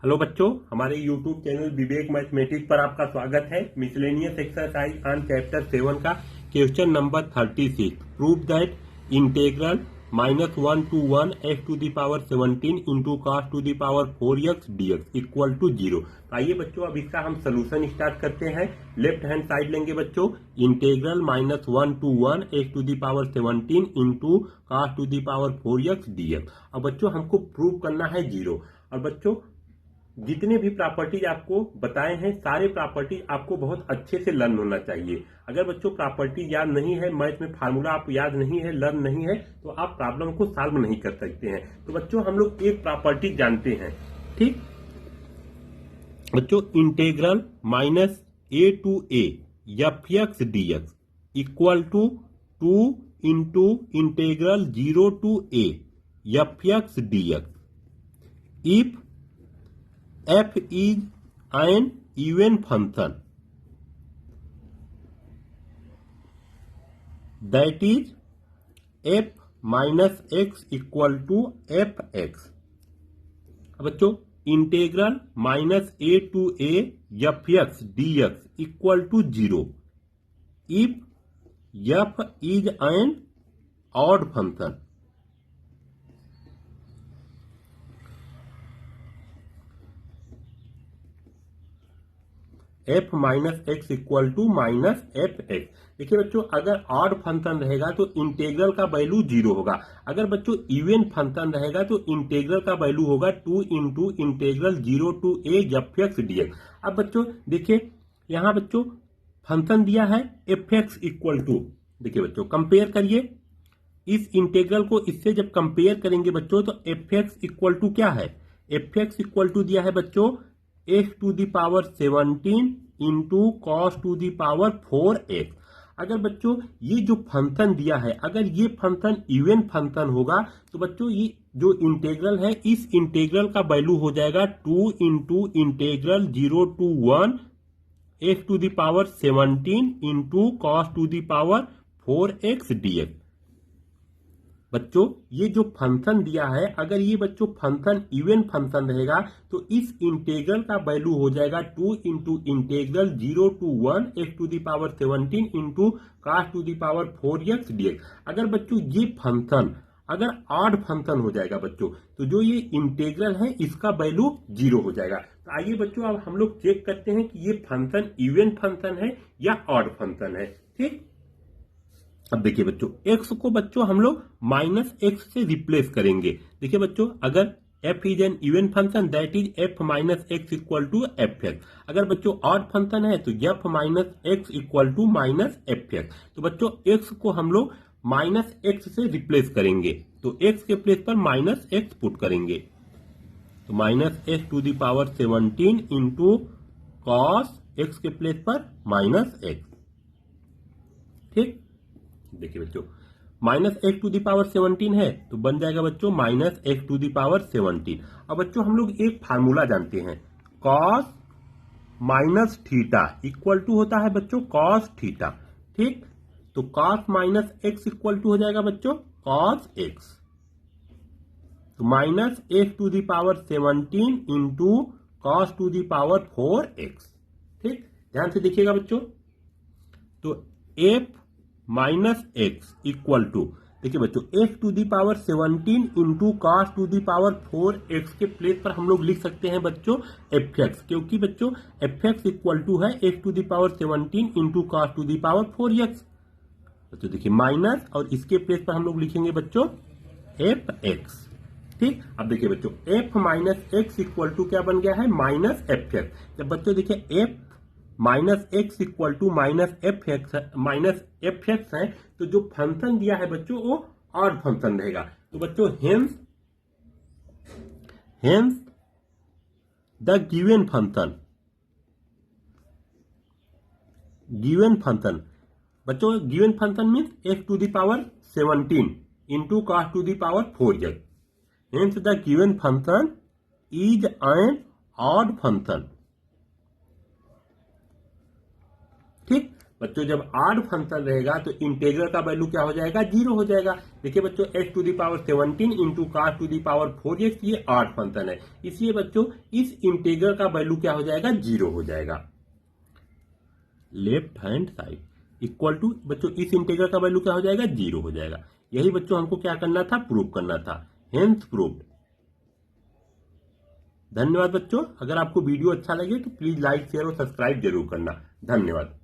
Hello बच्चों, हमारे YouTube channel विवेक mathematics पर आपका स्वागत है। मिसलेनियस एक्सरसाइज ऑन चैप्टर 7 का question number 36। Prove that integral -1 to 1 x to the power 17 into cos to the power 4x dx equal to 0। आइए बच्चों, अब इसका हम सोल्यूशन स्टार्ट करते हैं। लेफ्ट हैंड साइड लेंगे बच्चों। Integral -1 to 1 x to the power 17 into cos to the power 4x dx। अब बच्चों हमको प्रूव करना है 0। और बच्चों जितने भी प्रॉपर्टीज आपको बताए हैं, सारे प्रॉपर्टीज आपको बहुत अच्छे से लर्न होना चाहिए। अगर बच्चों प्रॉपर्टी याद नहीं है, मैथ में फार्मूला आप याद नहीं है, लर्न नहीं है, तो आप प्रॉब्लम को सॉल्व नहीं कर सकते हैं। तो बच्चों हम लोग एक प्रॉपर्टी जानते हैं, ठीक बच्चों। Integral -a to a fx dx equal to 2 into integral 0 to a fx dx if f is an even function, that is f minus x equal to fx। अब बच्चों integral -a to a fx dx equal to 0 if f is an odd function। f minus x equal to minus f x. देखिए बच्चों, अगर odd function रहेगा तो integral का value 0 होगा। अगर बच्चों इवन फंक्शन रहेगा तो इंटेग्रल का वैल्यू होगा 2 into integral 0 to a F x dx। अब बच्चों देखिए, यहां बच्चों फंक्शन दिया है एफ एक्स इक्वल टू, देखिए बच्चों कंपेयर करिए इस इंटेग्रल को इससे। जब कंपेयर करेंगे बच्चों तो एफ एक्स इक्वल टू क्या है, एफ एक्स इक्वल टू दिया है बच्चों x to the power 17 into cos to the power 4x। अगर बच्चों ये जो फंक्शन दिया है, अगर ये फंक्शन इवन फंक्शन होगा तो बच्चों ये जो इंटेग्रल है, इस इंटेग्रल का वैल्यू हो जाएगा 2 into integral 0 to 1 x to the power 17 into cos to the power 4x dx। बच्चों ये जो फंक्शन दिया है, अगर ये बच्चों फंक्शन इवन फंक्शन रहेगा तो इस इंटेग्रल का वैल्यू हो जाएगा 2 into integral 0 to 1 x to the power 17 into cos to the power 4x dx। अगर बच्चों ये फंक्शन अगर ऑड फंक्शन हो जाएगा बच्चों, तो जो ये इंटेग्रल है इसका वैल्यू 0 हो जाएगा। तो आइए बच्चों अब हम लोग चेक करते हैं कि ये फंक्शन इवन फंक्शन है या ऑड फंक्शन है, ठीक। अब देखिए बच्चों, x को बच्चों हम लोग -x से रिप्लेस करेंगे। देखिए बच्चों, अगर f is an even function that is f minus x equal to f x. अगर बच्चों ऑड फंक्शन है तो f minus x equal to minus f x. तो बच्चों x को हम लोग -x से रिप्लेस करेंगे, तो x के प्लेस पर -x पुट करेंगे, तो -x to the power 17 into cos x के प्लेस पर -x, ठीक। देखिए बच्चों -x टू दी पावर 17 है तो बन जाएगा बच्चों -x टू दी पावर 17। अब बच्चों हम लोग एक फार्मूला जानते हैं, cos minus theta equal to होता है बच्चों cos थीटा, ठीक। तो cos minus x equal to हो जाएगा बच्चों cos x, तो -x to the power 17 into cos to the power 4x, ठीक। ध्यान से देखिएगा बच्चों, तो f minus x equal to, देखिए बच्चों x to the power 17 into cos to the power 4x के प्लेस पर हम लोग लिख सकते हैं बच्चों एफ एक्स, क्योंकि बच्चों एफ एक्स इक्वल टू है x to the power 17 into cos to the power 4x। बच्चों देखिए माइनस, और इसके प्लेस पर हम लोग लिखेंगे बच्चों एफ एक्स, ठीक। अब देखिए बच्चों f minus x equal to क्या बन गया है, माइनस एफ एक्स। जब बच्चों देखिए f minus x equal to minus f x है, तो जो फंक्शन दिया है बच्चों वो ऑड फंक्शन रहेगा। तो बच्चों हेंस द गिवन फंक्शन बच्चों, given function means x to the power 17 into cos to the power 4x। Hence the given function is an odd function, ठीक। बच्चों जब ऑड फंक्शन रहेगा तो इंटीग्रल का वैल्यू क्या हो जाएगा, 0 हो जाएगा। देखिए बच्चों x⁴ इंटू cos⁴ ये ऑड फंक्शन है, इसलिए बच्चों इस इंटीग्रल का वैल्यू क्या हो जाएगा, 0 हो जाएगा। Left hand side equal to बच्चों इस इंटीग्रल का वैल्यू क्या हो जाएगा, 0 हो जाएगा। यही बच्चों हमको क्या करना था, प्रूव करना था। Hence proved. धन्यवाद बच्चों। अगर आपको वीडियो अच्छा लगे तो प्लीज लाइक शेयर और सब्सक्राइब जरूर करना। धन्यवाद।